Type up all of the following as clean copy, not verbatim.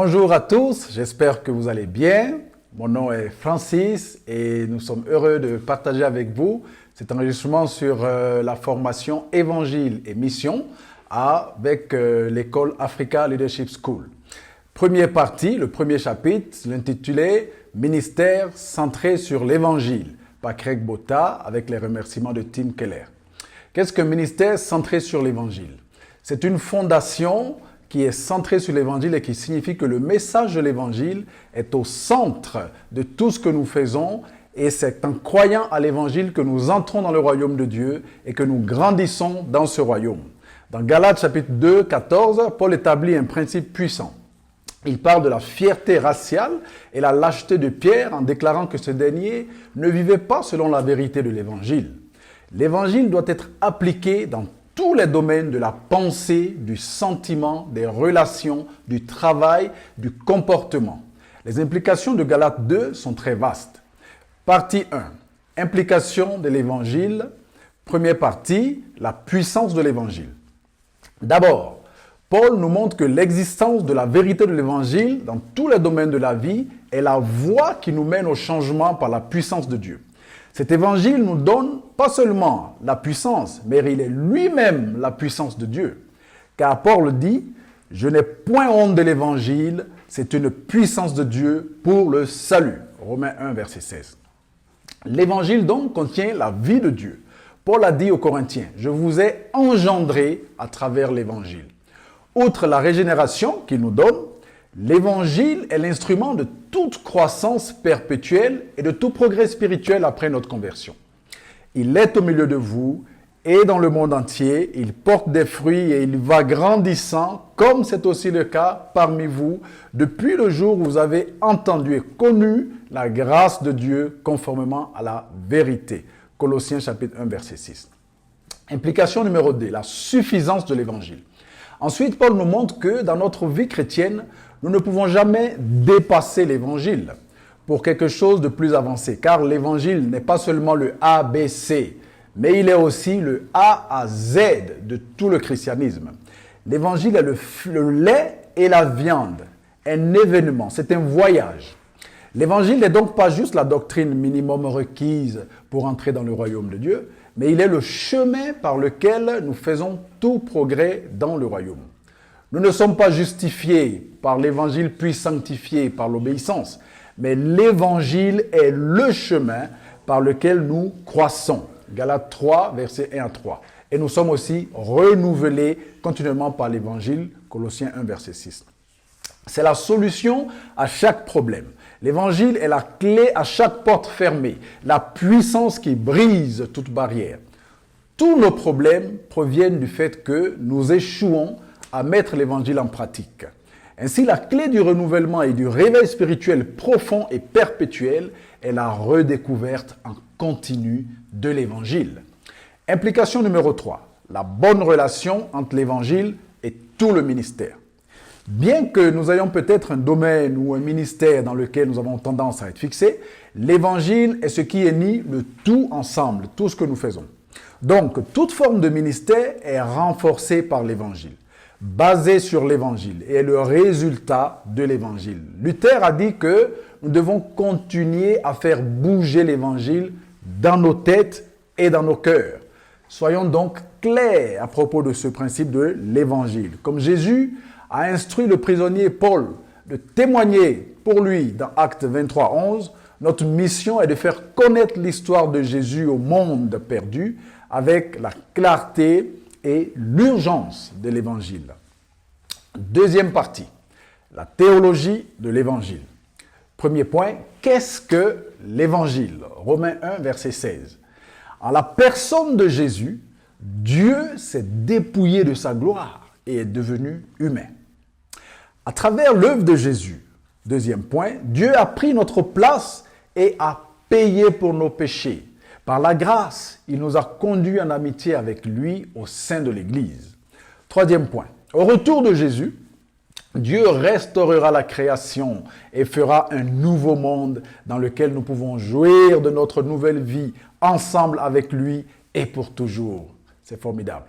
Bonjour à tous, j'espère que vous allez bien. Mon nom est Francis et nous sommes heureux de partager avec vous cet enregistrement sur la formation Évangile et Mission avec l'école Africa Leadership School. Première partie, le premier chapitre, l'intitulé « Ministère centré sur l'Évangile » par Craig Botta avec les remerciements de Tim Keller. Qu'est-ce qu'un ministère centré sur l'Évangile? C'est une fondation qui est centrée sur l'Évangile et qui signifie que le message de l'Évangile est au centre de tout ce que nous faisons et c'est en croyant à l'Évangile que nous entrons dans le royaume de Dieu et que nous grandissons dans ce royaume. Dans Galates chapitre 2, 14, Paul établit un principe puissant. Il parle de la fierté raciale et la lâcheté de Pierre en déclarant que ce dernier ne vivait pas selon la vérité de l'Évangile. L'Évangile doit être appliqué dans tous les domaines de la pensée, du sentiment, des relations, du travail, du comportement. Les implications de Galates 2 sont très vastes. Partie 1. Implication de l'Évangile. Première partie, la puissance de l'Évangile. D'abord, Paul nous montre que l'existence de la vérité de l'Évangile dans tous les domaines de la vie est la voie qui nous mène au changement par la puissance de Dieu. Cet évangile nous donne pas seulement la puissance, mais il est lui-même la puissance de Dieu. Car Paul dit, « Je n'ai point honte de l'évangile, c'est une puissance de Dieu pour le salut. » Romains 1, verset 16. L'évangile donc contient la vie de Dieu. Paul a dit aux Corinthiens, « Je vous ai engendré à travers l'évangile. » Outre la régénération qu'il nous donne, l'évangile est l'instrument de toute croissance perpétuelle et de tout progrès spirituel après notre conversion. Il est au milieu de vous et dans le monde entier, il porte des fruits et il va grandissant, comme c'est aussi le cas parmi vous, depuis le jour où vous avez entendu et connu la grâce de Dieu conformément à la vérité. Colossiens chapitre 1, verset 6. Implication numéro 2, la suffisance de l'évangile. Ensuite, Paul nous montre que dans notre vie chrétienne, nous ne pouvons jamais dépasser l'évangile pour quelque chose de plus avancé, car l'évangile n'est pas seulement le ABC, mais il est aussi le A à Z de tout le christianisme. L'évangile est le lait et la viande, un événement, c'est un voyage. L'évangile n'est donc pas juste la doctrine minimum requise pour entrer dans le royaume de Dieu, mais il est le chemin par lequel nous faisons tout progrès dans le royaume. Nous ne sommes pas justifiés par l'évangile puis sanctifiés par l'obéissance, mais l'évangile est le chemin par lequel nous croissons. Galates 3, versets 1 à 3. Et nous sommes aussi renouvelés continuellement par l'évangile, Colossiens 1, verset 6. C'est la solution à chaque problème. L'évangile est la clé à chaque porte fermée, la puissance qui brise toute barrière. Tous nos problèmes proviennent du fait que nous échouons à mettre l'évangile en pratique. Ainsi, la clé du renouvellement et du réveil spirituel profond et perpétuel est la redécouverte en continu de l'évangile. Implication numéro 3, la bonne relation entre l'évangile et tout le ministère. Bien que nous ayons peut-être un domaine ou un ministère dans lequel nous avons tendance à être fixés, l'évangile est ce qui unit le tout ensemble, tout ce que nous faisons. Donc, toute forme de ministère est renforcée par l'évangile, basée sur l'évangile et est le résultat de l'évangile. Luther a dit que nous devons continuer à faire bouger l'évangile dans nos têtes et dans nos cœurs. Soyons donc clairs à propos de ce principe de l'évangile. Comme Jésus a instruit le prisonnier Paul de témoigner pour lui dans Actes 23, 11, notre mission est de faire connaître l'histoire de Jésus au monde perdu avec la clarté et l'urgence de l'évangile. Deuxième partie, la théologie de l'évangile. Premier point, qu'est-ce que l'évangile? Romains 1, verset 16. En la personne de Jésus, Dieu s'est dépouillé de sa gloire et est devenu humain. À travers l'œuvre de Jésus, deuxième point, Dieu a pris notre place et a payé pour nos péchés. Par la grâce, il nous a conduits en amitié avec lui au sein de l'Église. Troisième point, au retour de Jésus, Dieu restaurera la création et fera un nouveau monde dans lequel nous pouvons jouir de notre nouvelle vie ensemble avec lui et pour toujours. C'est formidable.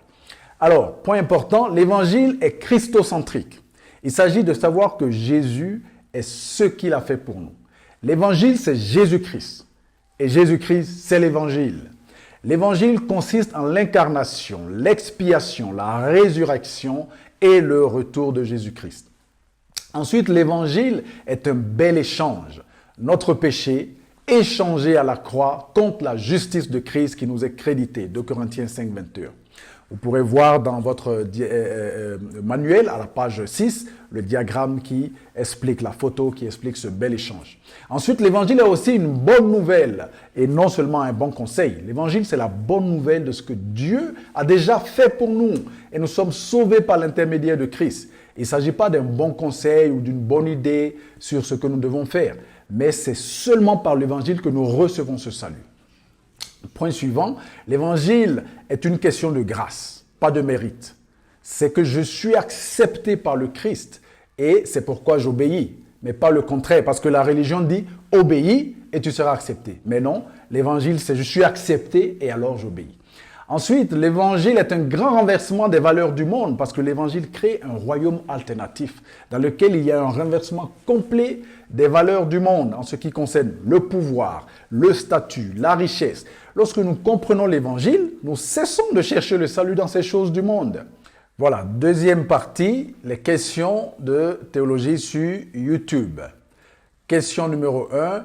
Alors, point important, l'évangile est christocentrique. Il s'agit de savoir que Jésus est ce qu'il a fait pour nous. L'évangile, c'est Jésus-Christ. Et Jésus-Christ, c'est l'évangile. L'évangile consiste en l'incarnation, l'expiation, la résurrection et le retour de Jésus-Christ. Ensuite, l'évangile est un bel échange. Notre péché, échangé à la croix contre la justice de Christ qui nous est créditée. 2 Corinthiens 5, 21. Vous pourrez voir dans votre manuel, à la page 6, le diagramme qui explique, la photo qui explique ce bel échange. Ensuite, l'évangile est aussi une bonne nouvelle et non seulement un bon conseil. L'évangile, c'est la bonne nouvelle de ce que Dieu a déjà fait pour nous et nous sommes sauvés par l'intermédiaire de Christ. Il ne s'agit pas d'un bon conseil ou d'une bonne idée sur ce que nous devons faire, mais c'est seulement par l'évangile que nous recevons ce salut. Point suivant, l'évangile est une question de grâce, pas de mérite. C'est que je suis accepté par le Christ et c'est pourquoi j'obéis, mais pas le contraire, parce que la religion dit « obéis et tu seras accepté ». Mais non, l'évangile c'est « je suis accepté et alors j'obéis ». Ensuite, l'évangile est un grand renversement des valeurs du monde parce que l'évangile crée un royaume alternatif dans lequel il y a un renversement complet des valeurs du monde en ce qui concerne le pouvoir, le statut, la richesse. Lorsque nous comprenons l'évangile, nous cessons de chercher le salut dans ces choses du monde. Voilà, deuxième partie, les questions de théologie sur YouTube. Question numéro 1,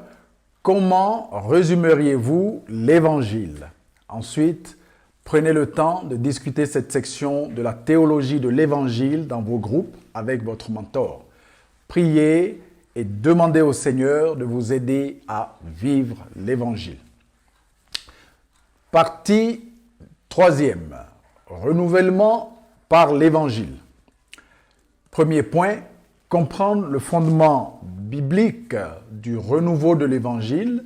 comment résumeriez-vous l'évangile? Ensuite, prenez le temps de discuter cette section de la théologie de l'évangile dans vos groupes avec votre mentor. Priez et demandez au Seigneur de vous aider à vivre l'évangile. Partie 3e, renouvellement par l'évangile. Premier point, comprendre le fondement biblique du renouveau de l'évangile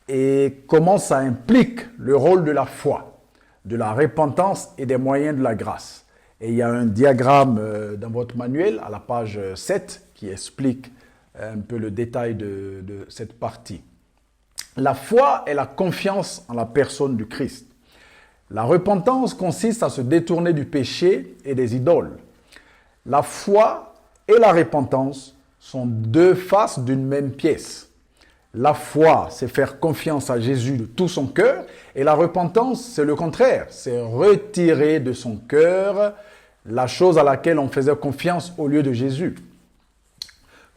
et comment ça implique le rôle de la foi, de la repentance et des moyens de la grâce. Et il y a un diagramme dans votre manuel à la page 7 qui explique un peu le détail de cette partie. La foi est la confiance en la personne du Christ. La repentance consiste à se détourner du péché et des idoles. La foi et la repentance sont deux faces d'une même pièce. La foi, c'est faire confiance à Jésus de tout son cœur, et la repentance, c'est le contraire, c'est retirer de son cœur la chose à laquelle on faisait confiance au lieu de Jésus.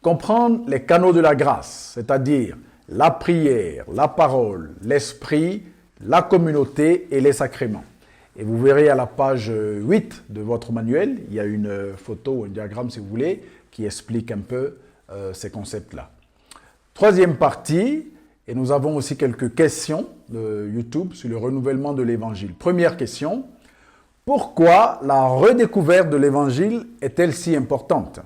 Comprendre les canaux de la grâce, c'est-à-dire la prière, la parole, l'esprit, la communauté et les sacrements. Et vous verrez à la page 8 de votre manuel, il y a une photo ou un diagramme si vous voulez, qui explique un peu ces concepts-là. Troisième partie, et nous avons aussi quelques questions de YouTube sur le renouvellement de l'évangile. Première question, pourquoi la redécouverte de l'évangile est-elle si importante?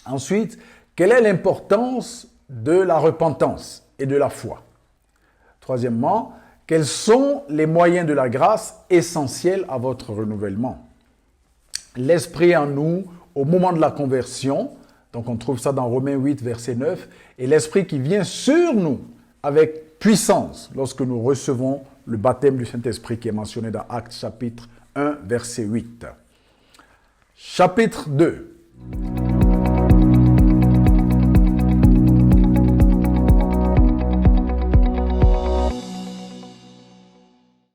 Ensuite, quelle est l'importance de la repentance et de la foi? Troisièmement, quels sont les moyens de la grâce essentiels à votre renouvellement? L'esprit en nous au moment de la conversion, donc on trouve ça dans Romains 8, verset 9, et l'esprit qui vient sur nous avec puissance lorsque nous recevons le baptême du Saint-Esprit qui est mentionné dans Actes chapitre 1, verset 8. Chapitre 2.